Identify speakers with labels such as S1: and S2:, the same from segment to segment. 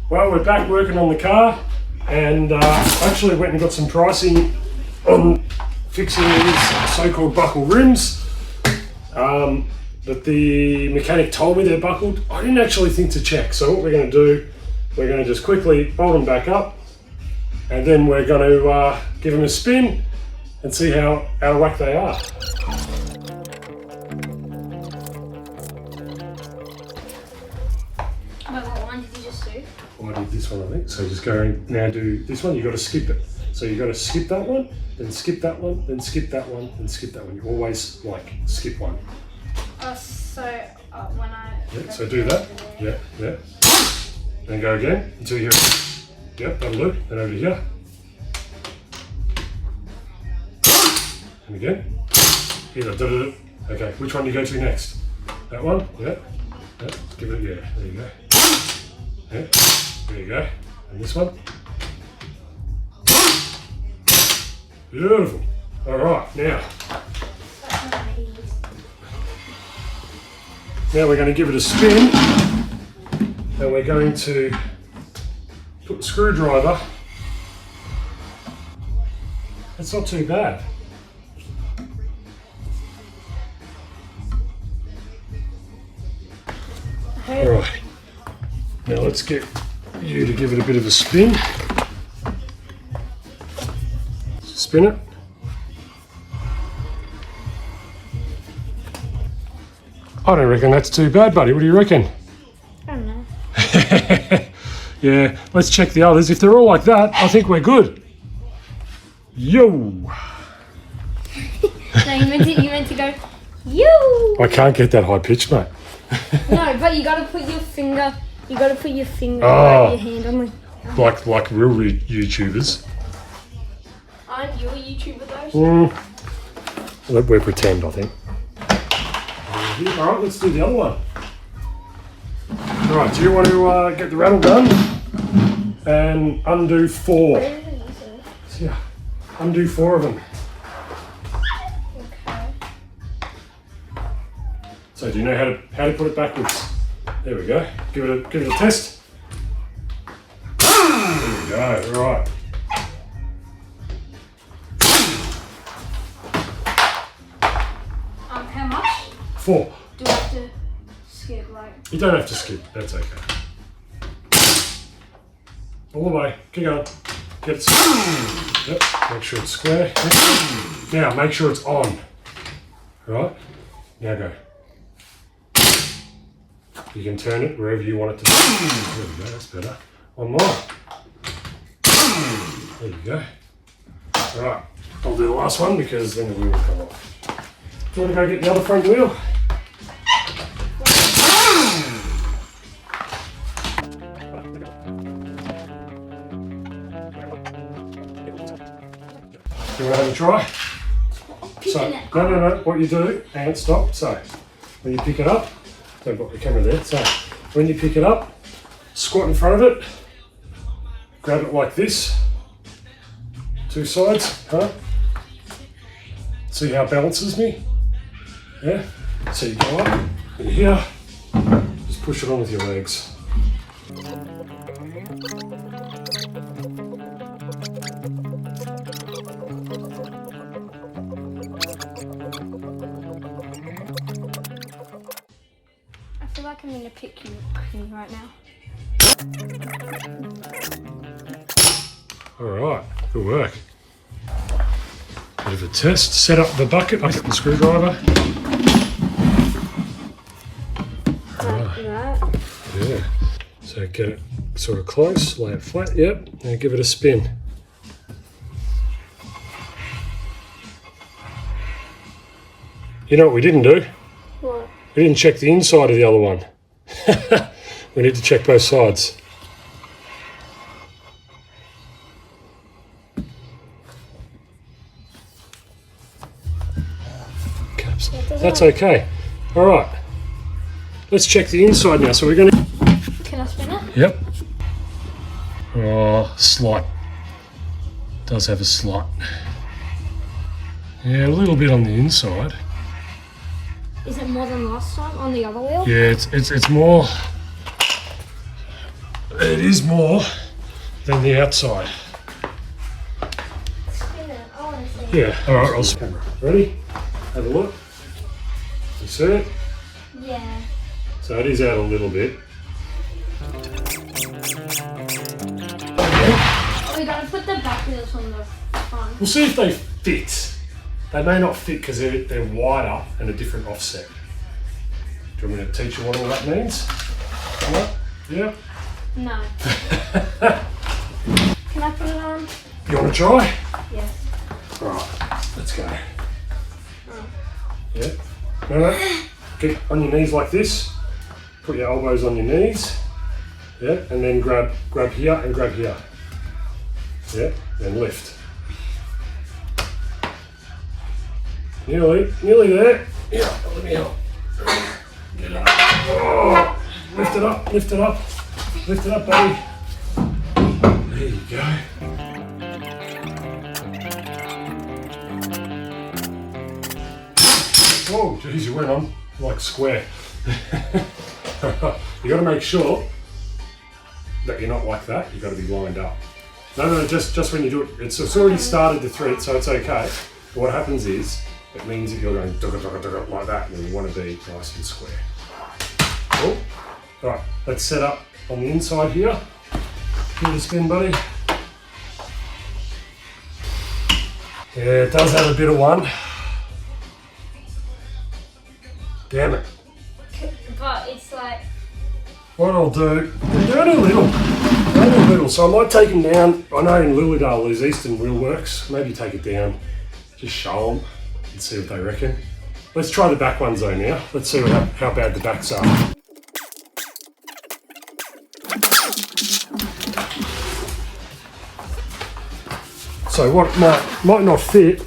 S1: Well, we're back working on the car, and actually went and got some pricing on fixing these so-called buckle rims. But the mechanic told me they're buckled. I didn't actually think to check. So what we're going to do, we're going to just quickly bolt them back up, and then we're going to give them a spin and see how out of whack they are.
S2: What one did you just do?
S1: I did this one, I think. So just go and now do this one. You've got to skip it. So you've got to skip that one, then skip that one, then skip that one, then skip that one. You always like skip one.
S2: When I...
S1: Yeah, so do that. Yeah. Then go again until you... Yep, that'll do. Then over here. And again. Here, okay, which one do you go to next? That one? Yeah. Give it, yeah, there you go. Yeah, there you go. And this one. Beautiful. All right, now we're going to give it a spin, and we're going to put the screwdriver. It's not too bad. All right. Now let's get you to give it a bit of a spin. Spin it. I don't reckon that's too bad, buddy. What do you reckon?
S2: I don't know.
S1: Yeah, let's check the others. If they're all like that, I think we're good. Yo!
S2: No, you meant to go, you!
S1: I can't get that high pitch, mate.
S2: No, but you gotta put your finger, over your hand on the...
S1: Like real YouTubers.
S2: Aren't you a YouTuber though?
S1: We're pretend, I think. All right, let's do the other one. All right, do you want to get the rattle gun and undo 4? Yeah, undo 4 of them.
S2: Okay.
S1: So do you know how to put it backwards? There we go. Give it a test. There we go. All right.
S2: How much?
S1: 4.
S2: Do I have to skip like?
S1: You don't have to skip. That's okay. All the way. Keep going. Get it. Yep. Make sure it's square. Now make sure it's on. All right. Now go. You can turn it wherever you want it to be. There we go, that's better. One more. There you go. Alright, I'll do the last one because then the wheel will come off. Do you want to go get the other front wheel? Do you want to have a try? So, no. What you do, and stop. So, when you pick it up, don't put the camera there. So, when you pick it up, squat in front of it, grab it like this, 2 sides, huh? See how it balances me? Yeah? So you go up, and here, just push it on with your legs.
S2: I feel like I'm gonna pick you right now.
S1: Alright, good work. Bit of a test. Set up the bucket, I get the screwdriver.
S2: Like that.
S1: Yeah. So get it sort of close, lay it flat, yep, and give it a spin. You know what we didn't do?
S2: What?
S1: We didn't check the inside of the other one. We need to check both sides. Caps. That's okay. All right. Let's check the inside now. So we're going to...
S2: Can I spin it?
S1: Yep. Oh, slot. Does have a slot. Yeah, a little bit on the inside.
S2: Is it more than last time on the other wheel?
S1: Yeah, it's more it is more than the outside.
S2: Spin it. I want to see.
S1: Yeah, alright, I'll camera. Ready? Have a look. You see it?
S2: Yeah.
S1: So it is out a little bit.
S2: We gotta put the back wheels on the front.
S1: We'll see if they fit. They may not fit because they're wider and a different offset. Do you want me to teach you what all that means? No? Yeah?
S2: No. Can I put it on?
S1: You want to try?
S2: Yes.
S1: Right, let's go.
S2: Oh.
S1: Yeah? No. Get on your knees like this. Put your elbows on your knees. Yeah? And then grab here and grab here. Yeah? Then lift. Nearly there. Yeah, let me help. Get up. Oh, lift it up, lift it up. Lift it up, buddy. There you go. Oh, geez, you went on like square. You got to make sure that you're not like that. You got to be lined up. No, just when you do it, it's already started the thread, so it's okay. But what happens is, it means that you're going dugga like that, and you want to be nice and square. Cool. All right, let's set up on the inside here. Give it a spin, buddy. Yeah, it does have a bit of one. Damn it.
S2: But it's like...
S1: What I'll do, they're only little, so I might take them down. I know in Lilydale there's Eastern Wheel Works. Maybe take it down, just show them and see what they reckon. Let's try the back ones though now. Let's see how bad the backs are. So what might not fit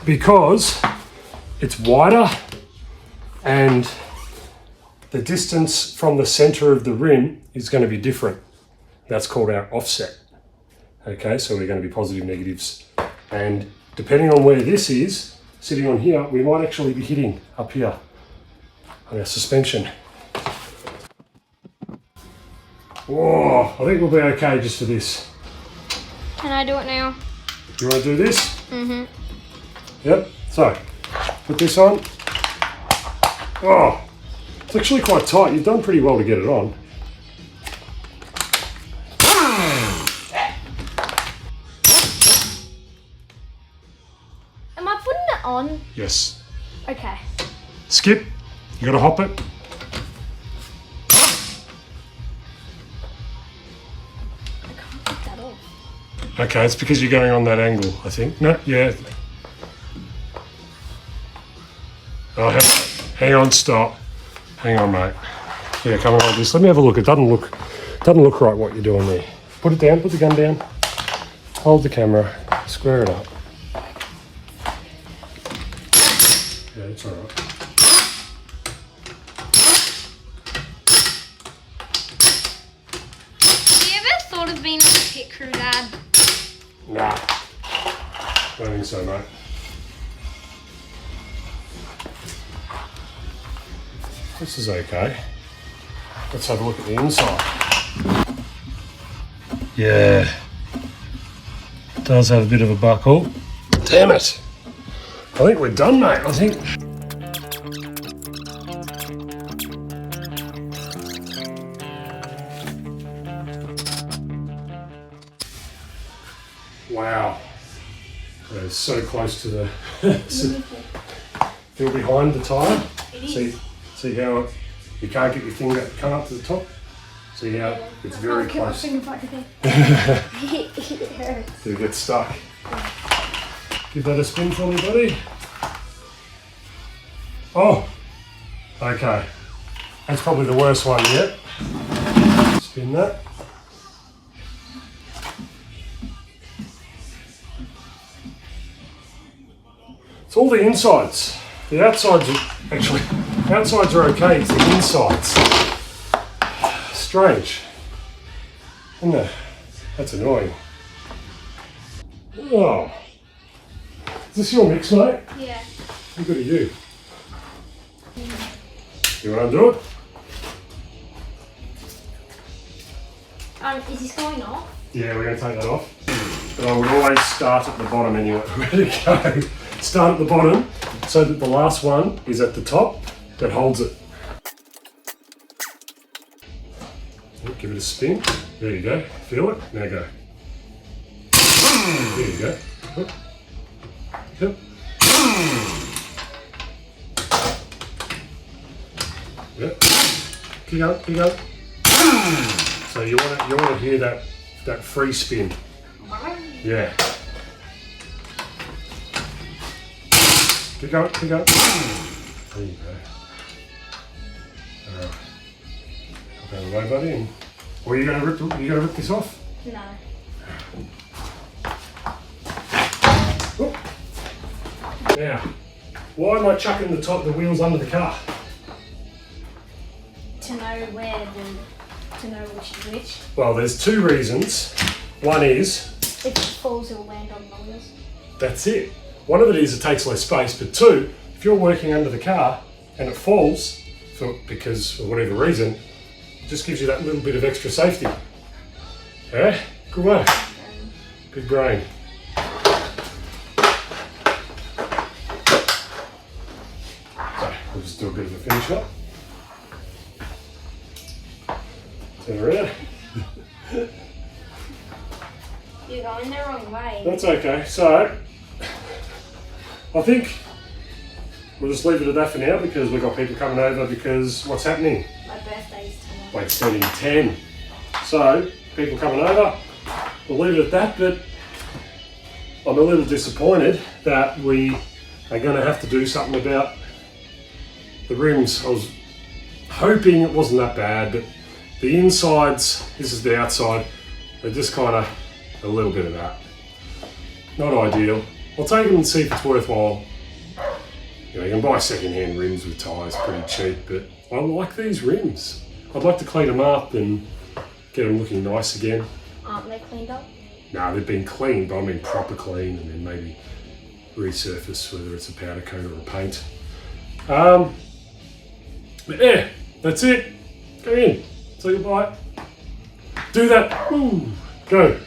S1: because it's wider and the distance from the center of the rim is going to be different. That's called our offset. Okay, so we're going to be positive negatives. And depending on where this is, sitting on here, we might actually be hitting up here on our suspension. Whoa, I think we'll be okay just for this.
S2: Can I do it now?
S1: You want to do this?
S2: Mm-hmm.
S1: Yep, so put this on. Oh, it's actually quite tight. You've done pretty well to get it on.
S2: Am I putting it on?
S1: Yes.
S2: Okay.
S1: Skip, you gotta hop it.
S2: I can't put that off.
S1: Okay, it's because you're going on that angle, I think. No, yeah. Oh, hang on, stop. Hang on, mate. Yeah, come on like this. Let me have a look. It doesn't look right what you're doing there. Put it down, put the gun down. Hold the camera, square it up. Yeah, it's all right.
S2: Have you ever thought of being a pit crew dad?
S1: Nah, don't think so, mate. This is okay. Let's have a look at the inside. Yeah, it does have a bit of a buckle. Damn it! I think we're done, mate. I think. Wow, that is so close to the. Feel behind the tyre. See how you can't get your finger come up to the top. See how it's very close.
S2: It hurts.
S1: Do get stuck. Give that a spin for me, buddy. Oh, okay. That's probably the worst one yet. Spin that. It's all the insides. The outsides are okay, it's the insides. Strange. Isn't it? That's annoying. Oh. Is this your mix, mate?
S2: Yeah.
S1: How good are you? You want to undo it?
S2: Is this going off?
S1: Yeah, we're going to take that off. But I would always start at the bottom anyway. Ready to go. Start at the bottom so that the last one is at the top that holds it. Give it a spin. There you go. Feel it? Now go. There you go. Yep. Yep. Keep going, keep going. So you want to hear that free spin. Yeah. Keep going, keep going. There you go. Alright. Okay, away, buddy. Or are you gonna rip this off?
S2: No.
S1: Oop. Now, why am I chucking the wheels under the car?
S2: To know which is which.
S1: Well, there's two reasons. One is
S2: If it falls, it'll land on the wheels.
S1: that's it. One of it is it takes less space, but two, if you're working under the car and it falls because for whatever reason, it just gives you that little bit of extra safety. Yeah, good work. Big brain. So we'll just do a bit of a finish up. Turn around.
S2: You're going the wrong way.
S1: That's okay. So I think we'll just leave it at that for now because we've got people coming over because what's happening?
S2: My birthday's tomorrow.
S1: Like turning 10. So people coming over, we'll leave it at that, but I'm a little disappointed that we are going to have to do something about the rims. I was hoping it wasn't that bad, but the insides, this is the outside, they're just kind of a little bit of that. Not ideal. I'll take them and see if it's worthwhile. You know, you can buy second-hand rims with tyres pretty cheap, but I like these rims. I'd like to clean them up and get them looking nice again.
S2: Aren't they cleaned up?
S1: No, they've been cleaned, but I mean proper clean, and then maybe resurface, whether it's a powder coat or a paint. But yeah, that's it. Go in. Say goodbye. Do that. Ooh, go.